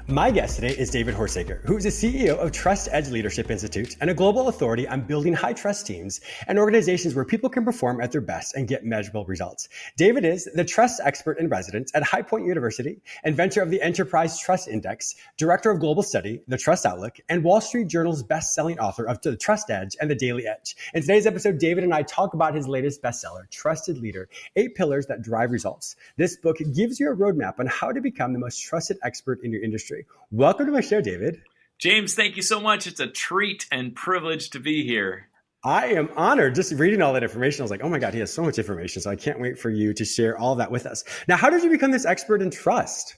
My guest today is David Horsager, who is the CEO of Trust Edge Leadership Institute and a global authority on building high trust teams and organizations where people can perform at their best and get measurable results. David is the trust expert in residence at High Point University, inventor of the Enterprise Trust Index, director of global study, The Trust Outlook, and Wall Street Journal's best-selling author of The Trust Edge and The Daily Edge. In today's episode, David and I talk about his latest bestseller, Trusted Leader, 8 Pillars That Drive Results. This book gives you a roadmap on how to become the most trusted expert in your industry. Welcome to my show, David. James, thank you so much. It's a treat and privilege to be here. I am honored. Just reading all that information, I was like, oh my God, he has so much information. So I can't wait for you to share all that with us. Now, how did you become this expert in trust?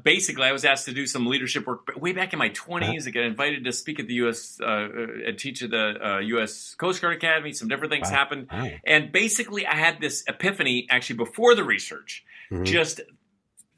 Basically, I was asked to do some leadership work way back in my 20s. I got invited to speak at the U.S. And teach at the U.S. Coast Guard Academy. Some different things happened. Wow. And basically, I had this epiphany actually before the research, just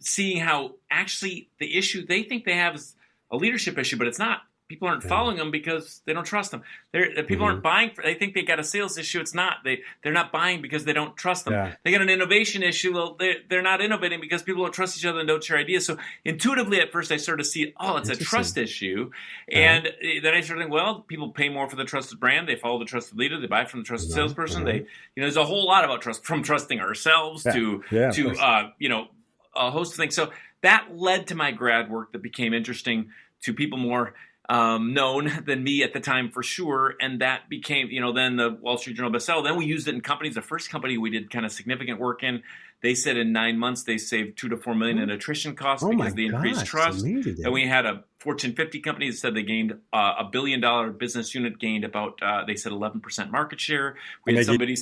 seeing how actually the issue they think they have is a leadership issue, but it's not. People aren't following them because they don't trust them. People aren't buying. They think they got a sales issue. It's not. They're not buying because they don't trust them. Yeah. They got an innovation issue. Well, they're not innovating because people don't trust each other and don't share ideas. So intuitively, at first, I started to see, it's a trust issue. And then I started thinking, well, people pay more for the trusted brand. They follow the trusted leader. They buy from the trusted salesperson. There's a whole lot about trust, from trusting ourselves to a host of things. So that led to my grad work that became interesting to people more known than me at the time, for sure. And that became, then the Wall Street Journal bestseller. Then we used it in companies. The first company we did kind of significant work in, they said in 9 months they saved $2 to $4 million in attrition costs because they increased trust. And we had a Fortune 50 company that said they gained $1 billion business unit, gained about, they said 11% market share. We had somebody...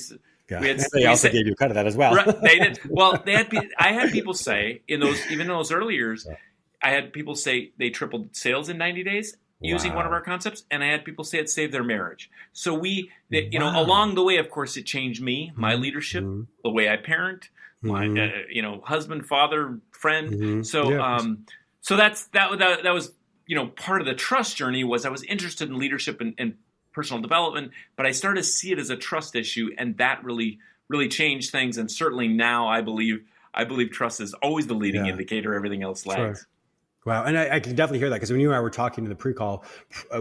They also gave you a cut of that as well. Right, they did. Well, I had people say even in those early years, I had people say they tripled sales in 90 days using one of our concepts, and I had people say it saved their marriage. So along the way, of course, it changed me, my leadership, the way I parent, my husband, father, friend. So that was part of the trust journey. Was I was interested in leadership and personal development, but I started to see it as a trust issue, and that really, really changed things. And certainly now I believe trust is always the leading indicator. Everything else lags. Sure. Wow. And I can definitely hear that, because when you and I were talking to the pre-call,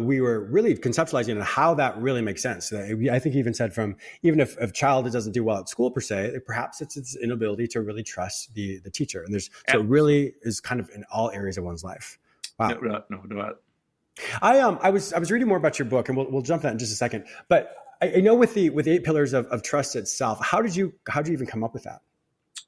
we were really conceptualizing on how that really makes sense. I think you even said even if a child doesn't do well at school per se, perhaps it's its inability to really trust the teacher. And so it really is kind of in all areas of one's life. Wow. No. I was reading more about your book, and we'll jump to that in just a second. But I know with the 8 pillars of trust itself, how did you even come up with that?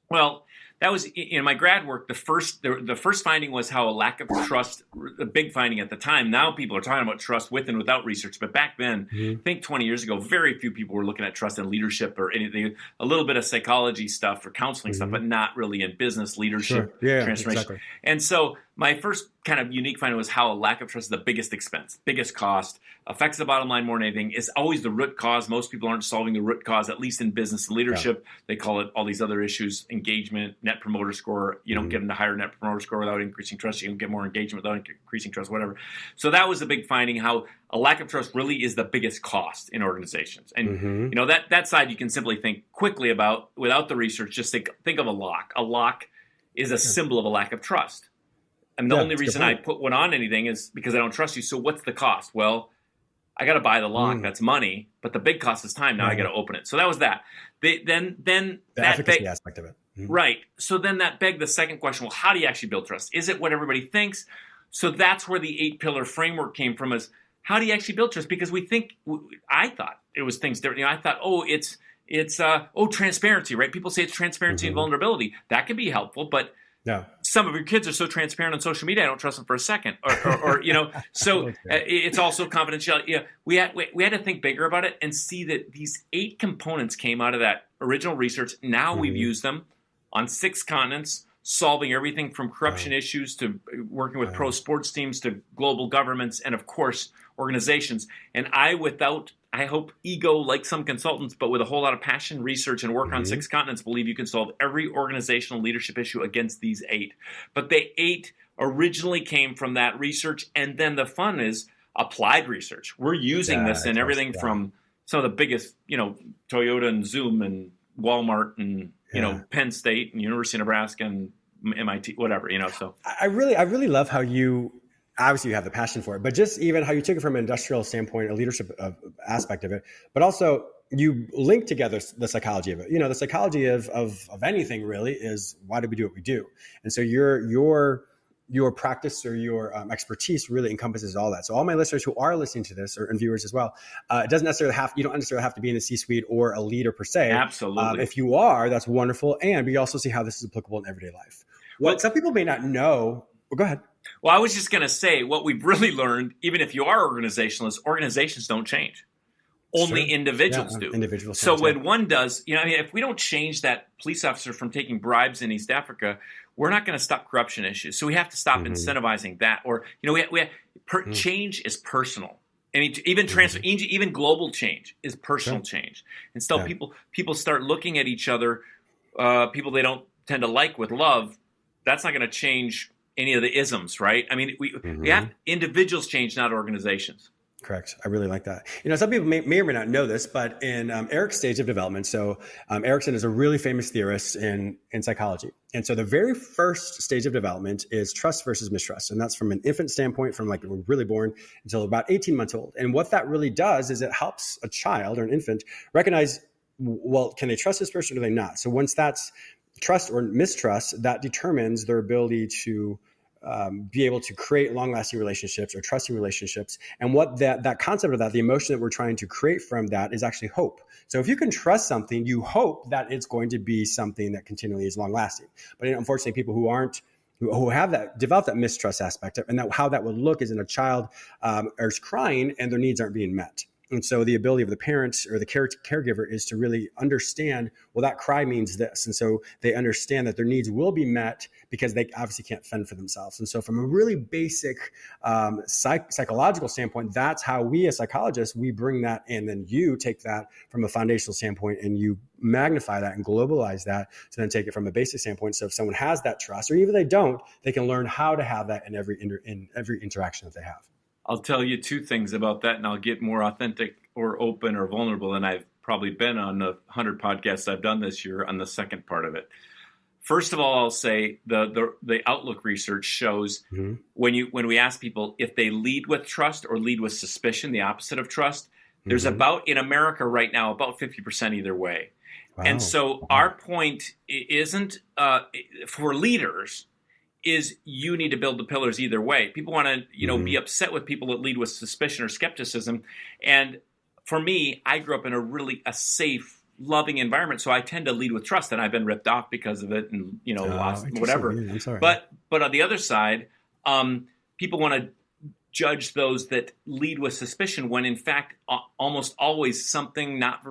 Well, that was in my grad work. The first finding was how a lack of trust, a big finding at the time. Now people are talking about trust with and without research, but back then, I think 20 years ago, very few people were looking at trust in leadership or anything. A little bit of psychology stuff or counseling stuff, but not really in business leadership transformation. Exactly. And so my first kind of unique finding was how a lack of trust is the biggest expense, biggest cost, affects the bottom line more than anything, is always the root cause. Most people aren't solving the root cause, at least in business and leadership. They call it all these other issues: engagement, net promoter score. You don't get into higher net promoter score without increasing trust. You don't get more engagement without increasing trust, whatever. So that was a big finding, how a lack of trust really is the biggest cost in organizations. And that side you can simply think quickly about without the research. Just think of a lock. A lock is a symbol of a lack of trust. And the only reason I put one on anything is because I don't trust you. So what's the cost? Well, I got to buy the lock. That's money. But the big cost is time. Now I got to open it. So that was that. Then the efficacy aspect of it. Right. So then that begged the second question. Well, how do you actually build trust? Is it what everybody thinks? So that's where the 8-pillar framework came from, is how do you actually build trust? Because I thought it was things different. I thought, it's transparency, right? People say it's transparency and vulnerability. That could be helpful, but some of your kids are so transparent on social media, I don't trust them for a second. Or so it's also confidentiality. We had to think bigger about it and see that these 8 components came out of that original research. Now we've used them on 6 continents, solving everything from corruption issues to working with pro sports teams to global governments and, of course, organizations. And I hope ego, like some consultants, but with a whole lot of passion, research, and work on 6 continents, believe you can solve every organizational leadership issue against these 8. But the 8 originally came from that research, and then the fun is applied research. We're using this in everything from some of the biggest, Toyota and Zoom and Walmart and Penn State and University of Nebraska and MIT, whatever, so. I really love how obviously you have the passion for it, but just even how you took it from an industrial standpoint, a leadership aspect of it, but also you link together the psychology of it. The psychology of anything really is, why do we do what we do? And so your practice or your expertise really encompasses all that. So all my listeners who are listening to this, and viewers as well, you don't necessarily have to be in the C-suite or a leader per se. Absolutely. If you are, that's wonderful. And we also see how this is applicable in everyday life. What some people may not know, go ahead. Well, I was just going to say, what we've really learned, even if you are organizational, is organizations don't change. Only individuals do. Individuals. So when one does, if we don't change that police officer from taking bribes in East Africa, we're not going to stop corruption issues. So we have to stop incentivizing that. Or, change is personal. I mean, even global change is personal change. And still, people start looking at each other, people they don't tend to like, with love. That's not going to change any of the isms, right? I mean, we have individuals change, not organizations. Correct. I really like that. Some people may or may not know this, but in Eric's stage of development, so Erikson is a really famous theorist in psychology. And so the very first stage of development is trust versus mistrust. And that's from an infant standpoint, from like we're really born until about 18 months old. And what that really does is it helps a child or an infant recognize, well, can they trust this person or do they not? So once that's trust or mistrust, that determines their ability to be able to create long-lasting relationships or trusting relationships. And what that concept of that, the emotion that we're trying to create from that, is actually hope. So if you can trust something, you hope that it's going to be something that continually is long-lasting. But unfortunately, people who have that, develop that mistrust aspect, and that how that would look is in a child is crying and their needs aren't being met. And so the ability of the parent or the caregiver is to really understand, well, that cry means this. And so they understand that their needs will be met because they obviously can't fend for themselves. And so from a really basic psychological standpoint, that's how we as psychologists, we bring that in. Then you take that from a foundational standpoint and you magnify that and globalize that to then take it from a basic standpoint. So if someone has that trust, or even if they don't, they can learn how to have that in every interaction that they have. I'll tell you two things about that, and I'll get more authentic or open or vulnerable than I've probably been on the 100 podcasts I've done this year on the second part of it. First of all, I'll say the Outlook research shows when we ask people if they lead with trust or lead with suspicion, the opposite of trust, there's about, in America right now, about 50% either way. Wow. And so our point isn't for leaders, is you need to build the pillars either way. People want to, be upset with people that lead with suspicion or skepticism. And for me, I grew up in a safe, loving environment, so I tend to lead with trust, and I've been ripped off because of it, and lost whatever. I'm sorry. But on the other side, people want to judge those that lead with suspicion when, in fact, almost always something not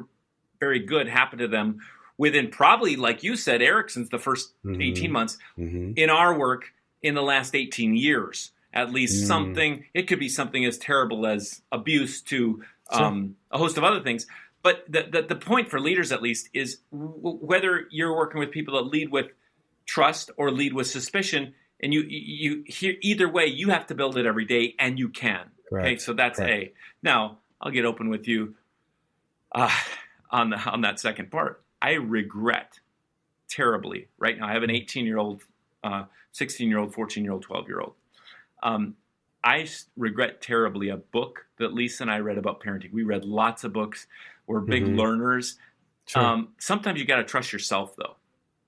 very good happened to them within, probably, like you said, Erikson's the first 18 months. In our work, in the last 18 years, at least something, it could be something as terrible as abuse to a host of other things. But the point for leaders, at least, is whether you're working with people that lead with trust or lead with suspicion, and you hear either way, you have to build it every day, and you can. Correct. Okay, so that's A. Now, I'll get open with you on that second part. I regret terribly right now. I have an 18-year-old, 16-year-old, 14-year-old, 12-year-old. I regret terribly a book that Lisa and I read about parenting. We read lots of books. We're big learners. Sure. Sometimes you got to trust yourself, though,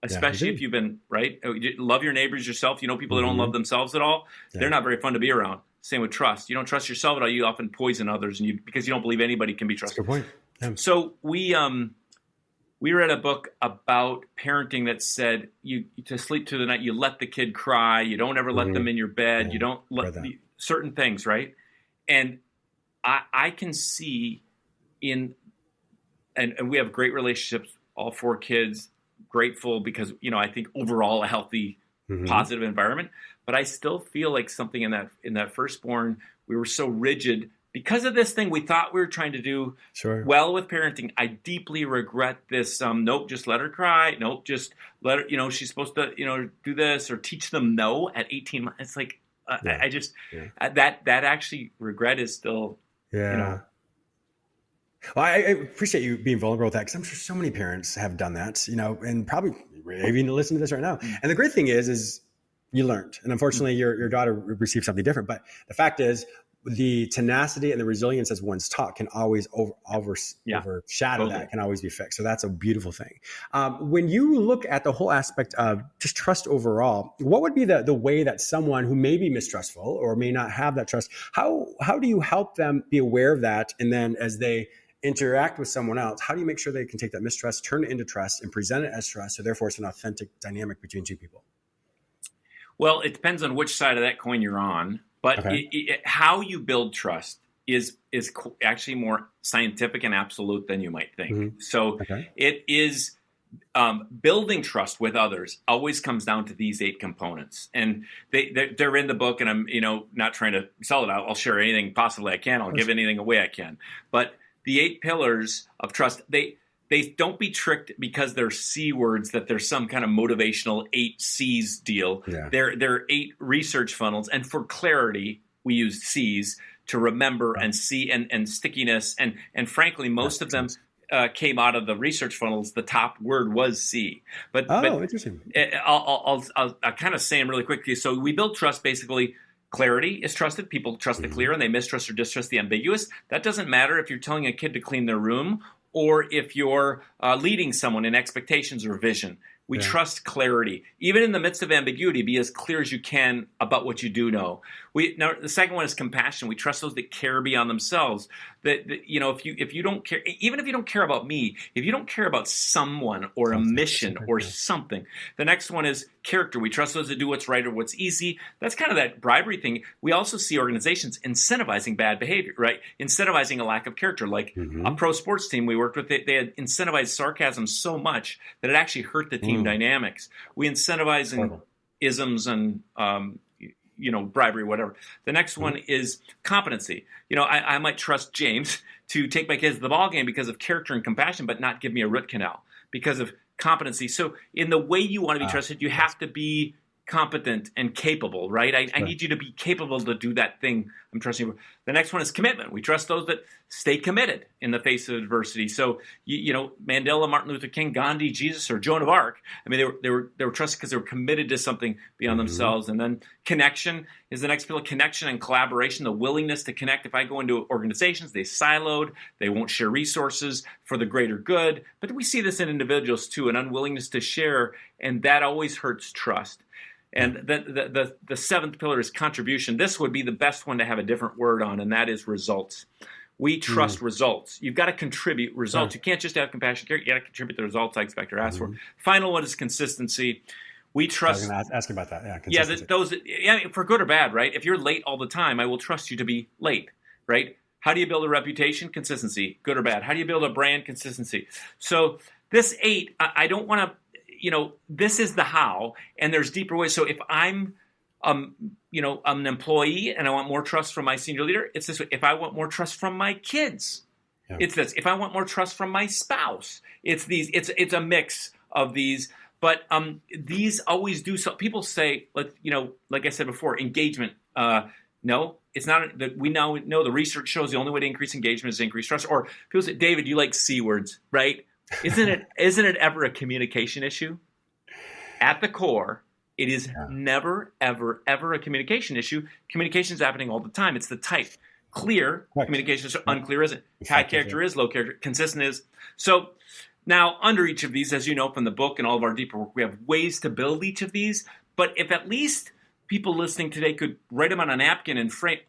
especially if you've been, right? Love your neighbors yourself. People that don't love themselves at all, they're not very fun to be around. Same with trust. You don't trust yourself at all. You often poison others because you don't believe anybody can be trusted. That's a good point. Yeah. So we read a book about parenting that said you to sleep through the night, you let the kid cry. You don't ever let them in your bed. You don't let certain things, right? And I can see and we have great relationships, all four kids, grateful because, I think overall a healthy, positive environment. But I still feel like something in that firstborn, we were so rigid because of this thing we thought we were trying to do well with parenting. I deeply regret this. Nope, just let her cry. Nope, just let her, she's supposed to, do this or teach them no at 18 months. It's like, I just, that actually regret is still, Well, I appreciate you being vulnerable with that, because I'm sure so many parents have done that, and probably even listen to this right now. And the great thing is you learned, and unfortunately your daughter received something different. But the fact is, the tenacity and the resilience as one's taught can always overshadow that, can always be fixed. So that's a beautiful thing. When you look at the whole aspect of just trust overall, what would be the way that someone who may be mistrustful or may not have that trust, how do you help them be aware of that? And then as they interact with someone else, how do you make sure they can take that mistrust, turn it into trust, and present it as trust? So therefore it's an authentic dynamic between two people. Well, it depends on which side of that coin you're on. But how you build trust is actually more scientific and absolute than you might think. Mm-hmm. So it is building trust with others always comes down to these 8 components, and they're in the book. And I'm not trying to sell it out. I'll share anything possibly I can. I'll give anything away I can. But the 8 pillars of trust, they don't be tricked because they're C words that there's some kind of motivational 8 C's deal. Yeah. They're 8 research funnels. And for clarity, we use C's to remember and see and stickiness. And frankly, most of them came out of the research funnels. The top word was C. But interesting. I'll kind of say them really quickly. So we build trust basically. Clarity is trusted. People trust the clear and they mistrust or distrust the ambiguous. That doesn't matter if you're telling a kid to clean their room or if you're leading someone in expectations or vision. We trust clarity. Even in the midst of ambiguity, be as clear as you can about what you do know. Now, the second one is compassion. We trust those that care beyond themselves. That if you don't care, even if you don't care about me, if you don't care about someone or a mission or something. The next one is character. We trust those that do what's right or what's easy. That's kind of that bribery thing. We also see organizations incentivizing bad behavior, right? Incentivizing a lack of character. Like a pro sports team we worked with, they had incentivized sarcasm so much that it actually hurt the team dynamics. We incentivize isms and bribery, whatever. The next one is competency. I might trust James to take my kids to the ball game because of character and compassion, but not give me a root canal because of competency. So in the way you want to be trusted, you have to be competent and capable, right? I need you to be capable to do that thing I'm trusting you. The next one is commitment. We trust those that stay committed in the face of adversity. So, Mandela, Martin Luther King, Gandhi, Jesus, or Joan of Arc. I mean, they were trusted because they were committed to something beyond themselves. And then connection is the next pillar. Connection and collaboration, the willingness to connect. If I go into organizations, they siloed, they won't share resources for the greater good. But we see this in individuals too, an unwillingness to share, and that always hurts trust. And the seventh pillar is contribution. This would be the best one to have a different word on, and that is results. We trust results. You've got to contribute results. You can't just have compassion. You got to contribute the results I expect or ask for. Final one is consistency. We trust. I was going to ask you about that. Yeah, consistency. For good or bad, right? If you're late all the time, I will trust you to be late, right? How do you build a reputation? Consistency, good or bad. How do you build a brand? Consistency. So this 8, I don't want to. This is the how, and there's deeper ways. So if I'm, I'm an employee and I want more trust from my senior leader, it's this way. If I want more trust from my kids, it's this. If I want more trust from my spouse, it's these. It's a mix of these. But these always do so. People say, like I said before, engagement. No, it's not. We now know the research shows the only way to increase engagement is to increase trust. Or people say, David, you like C words, right? Isn't it ever a communication issue? At the core, it is never, ever, ever a communication issue. Communication is happening all the time. It's the type. Clear communication is unclear isn't. High character is, low character, consistent is. So now under each of these, as you know from the book and all of our deeper work, we have ways to build each of these. But if at least people listening today could write them on a napkin and frame,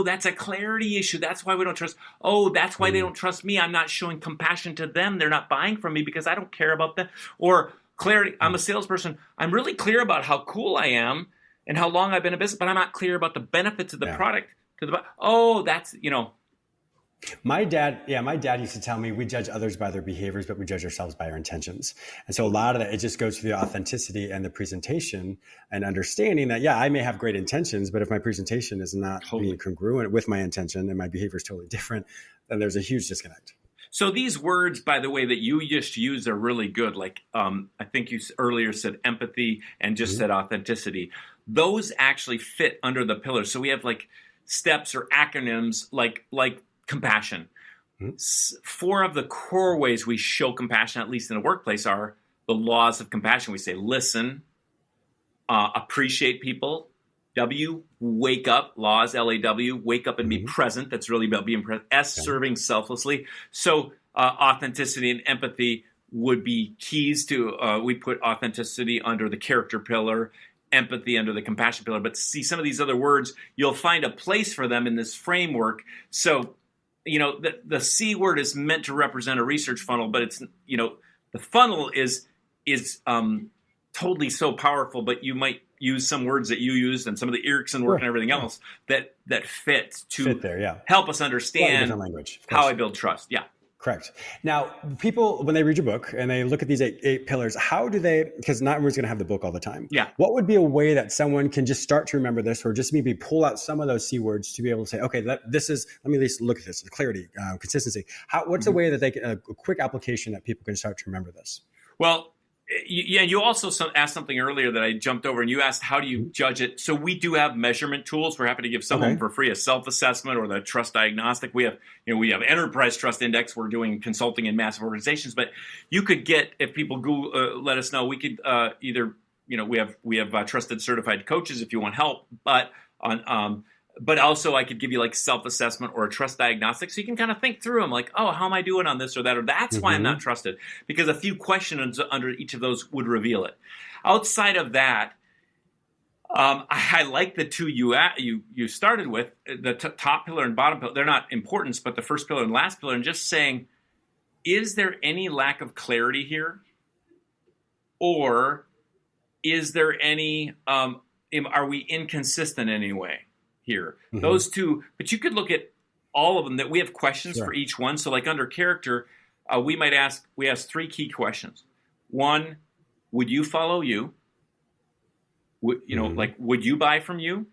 that's a clarity issue. That's why we don't trust. That's why they don't trust me. I'm not showing compassion to them. They're not buying from me because I don't care about them. Or clarity, I'm a salesperson. I'm really clear about how cool I am and how long I've been in business, but I'm not clear about the benefits of the product. That's. My dad used to tell me we judge others by their behaviors, but we judge ourselves by our intentions. And so a lot of that, it just goes to the authenticity and the presentation and understanding that, I may have great intentions, but if my presentation is not being congruent with my intention and my behavior is totally different, then there's a huge disconnect. So these words, by the way, that you just used are really good. Like I think you earlier said empathy and just said authenticity. Those actually fit under the pillars. So we have like steps or acronyms like compassion. Four of the core ways we show compassion, at least in the workplace, are the laws of compassion. We say, listen, appreciate people. W, wake up. Laws, LAW, wake up and be present. That's really about being present. S, serving selflessly. So authenticity and empathy would be keys to, we put authenticity under the character pillar, empathy under the compassion pillar. But see, some of these other words, you'll find a place for them in this framework. So, the C word is meant to represent a research funnel, but it's, the funnel is totally so powerful, but you might use some words that you used and some of the Erickson work and everything else that fit there, help us understand language, how I build trust. Yeah. Correct. Now, people, when they read your book and they look at these eight pillars, how do they, because not everyone's going to have the book all the time. Yeah. What would be a way that someone can just start to remember this, or just maybe pull out some of those C words to be able to say, okay, let me at least look at this, clarity, consistency. What's a way that they can, a quick application that people can start to remember this? Well, you also asked something earlier that I jumped over, and you asked, how do you judge it? So we do have measurement tools. We're happy to give someone for free a self-assessment or the trust diagnostic. We have Enterprise Trust Index. We're doing consulting in massive organizations. But you could get, if people let us know, we could we have trusted certified coaches if you want help. But also I could give you like self-assessment or a trust diagnostic, so you can kind of think through them, like, oh, how am I doing on this or that, or that's why I'm not trusted, because a few questions under each of those would reveal it. Outside of that, I like the two you started with, the top pillar and bottom pillar. They're not importance, but the first pillar and last pillar, and just saying, is there any lack of clarity here, or is there any are we inconsistent in any way here? Those two, but you could look at all of them, that we have questions for each one. So like under character, we ask three key questions. One, would you follow you? Like, would you buy from you?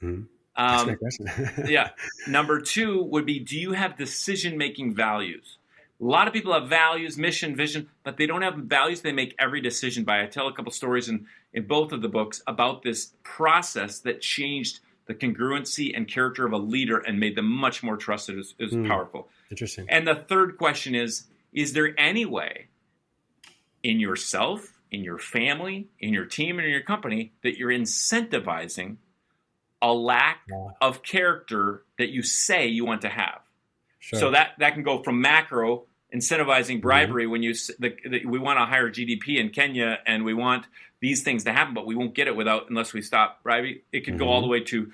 That's a great question. Yeah. Number two would be, do you have decision-making values? A lot of people have values, mission, vision, but they don't have values they make every decision by. I tell a couple stories in both of the books about this process that changed the congruency and character of a leader and made them much more trusted. Is powerful. Interesting. And the third question is there any way in yourself, in your family, in your team, and in your company that you're incentivizing a lack of character that you say you want to have? Sure. So that can go from macro, incentivizing bribery, when we want a higher GDP in Kenya and we want these things to happen, but we won't get it unless we stop bribing. It could go all the way to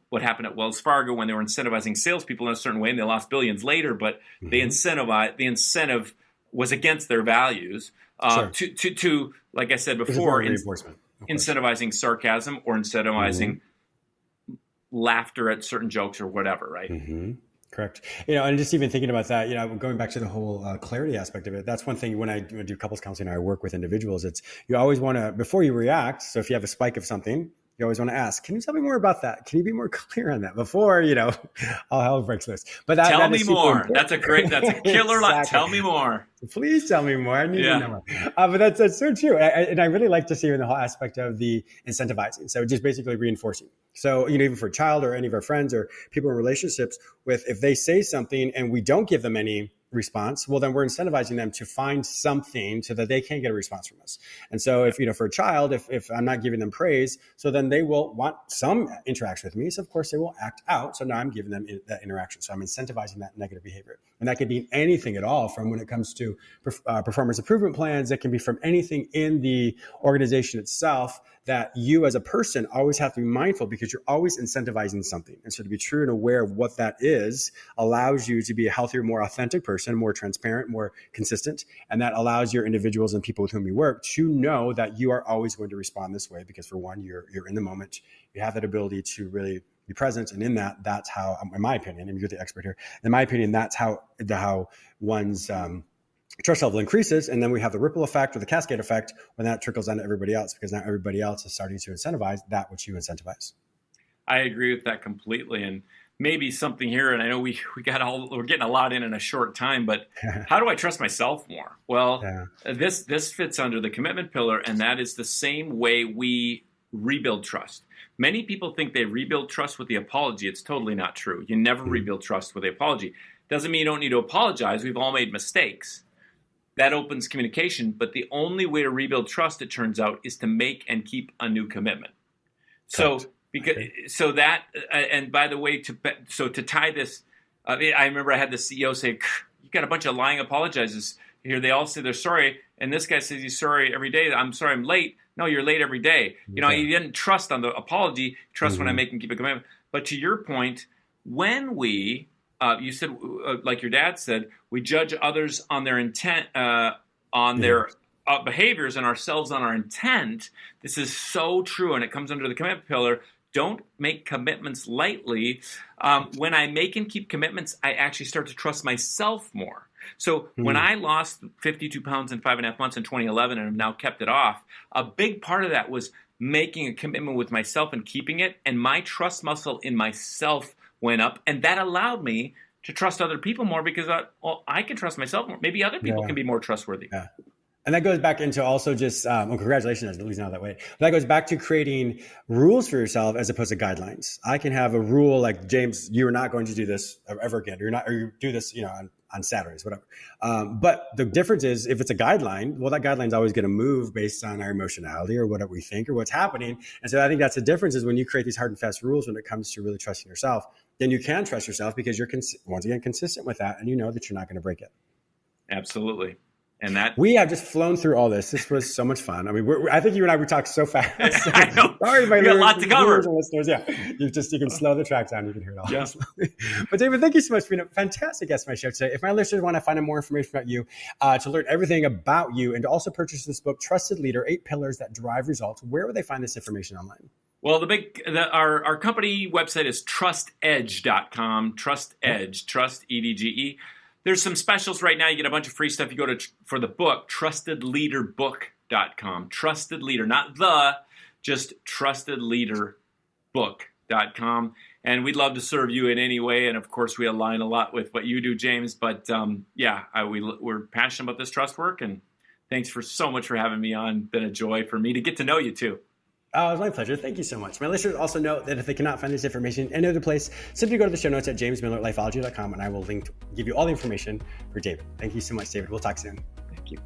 what happened at Wells Fargo when they were incentivizing salespeople in a certain way, and they lost billions later, but the incentive was against their values. To like I said before, incentivizing sarcasm or incentivizing laughter at certain jokes or whatever, right? Correct. And just even thinking about that, going back to the whole clarity aspect of it, that's one thing when I do couples counseling, I work with individuals, you always want to, before you react, so if you have a spike of something, you always want to ask, can you tell me more about that? Can you be more clear on that before, all hell breaks loose? But tell me more. That's a killer line. Tell me more. Please tell me more. I need to know more. But that's so true. And I really like to see the whole aspect of the incentivizing. So just basically reinforcing. So, even for a child or any of our friends or people in relationships if they say something and we don't give them any response, well, then we're incentivizing them to find something so that they can get a response from us. And so if, for a child, if I'm not giving them praise, so then they will want some interaction with me. So of course they will act out. So now I'm giving them that interaction. So I'm incentivizing that negative behavior. And that could be anything at all, from when it comes to performance improvement plans. It can be from anything in the organization itself, that you as a person always have to be mindful, because you're always incentivizing something. And so to be true and aware of what that is allows you to be a healthier, more authentic person, more transparent, more consistent. And that allows your individuals and people with whom you work to know that you are always going to respond this way, because for one, you're in the moment. You have that ability to really be present. And in that's how, in my opinion, and you're the expert here, in my opinion, that's how one's trust level increases. And then we have the ripple effect or the cascade effect when that trickles down to everybody else, because now everybody else is starting to incentivize that which you incentivize. I agree with that completely. And maybe something here, and I know we're getting a lot in a short time, but how do I trust myself more? Well, this fits under the commitment pillar, and that is the same way we rebuild trust. Many people think they rebuild trust with the apology. It's totally not true. You never rebuild trust with the apology. Doesn't mean you don't need to apologize. We've all made mistakes. That opens communication. But the only way to rebuild trust, it turns out, is to make and keep a new commitment. So, and by the way, to tie this, I remember I had the CEO say, "You got a bunch of lying apologizers here. They all say they're sorry, and this guy says he's sorry every day. I'm sorry, I'm late. No, you're late every day. You know, he didn't trust on the apology. Trust when I make and keep a commitment." But to your point, when we, you said, like your dad said, we judge others on their intent, on their behaviors, and ourselves on our intent. This is so true, and it comes under the commitment pillar. Don't make commitments lightly. When I make and keep commitments, I actually start to trust myself more. So when I lost 52 pounds in 5.5 months in 2011 and have now kept it off, a big part of that was making a commitment with myself and keeping it. And my trust muscle in myself went up. And that allowed me to trust other people more because I can trust myself more. Maybe other people can be more trustworthy. Yeah. And that goes back into also just, congratulations on losing out that weight. But that goes back to creating rules for yourself as opposed to guidelines. I can have a rule like, James, you are not going to do this ever again. Or you do this, on Saturdays, whatever. But the difference is if it's a guideline, well, that guideline is always going to move based on our emotionality or what we think or what's happening. And so I think that's the difference is when you create these hard and fast rules when it comes to really trusting yourself, then you can trust yourself because you're, once again, consistent with that and you know that you're not going to break it. Absolutely. And that we have just flown through all this. This was so much fun. I mean, I think you and I would talk so fast. I know. Sorry, my we got a lot to cover. Listeners. Yeah, you can slow the track down. You can hear it all. Yeah. But David, thank you so much for being a fantastic guest on my show today. If my listeners want to find out more information about you, to learn everything about you, and to also purchase this book, Trusted Leader: 8 Pillars That Drive Results, where would they find this information online? Well, our company website is trustedge.com. Trustedge, trust EDGE. There's some specials right now. You get a bunch of free stuff. You go to, for the book, trustedleaderbook.com. Trusted Leader, not just trustedleaderbook.com. And we'd love to serve you in any way. And of course, we align a lot with what you do, James. But we're passionate about this trust work. And thanks so much for having me on. Been a joy for me to get to know you too. Oh, it was my pleasure. Thank you so much. My listeners also know that if they cannot find this information in any other place, simply go to the show notes at jamesmillerlifeology.com and I will give you all the information for David. Thank you so much, David. We'll talk soon. Thank you.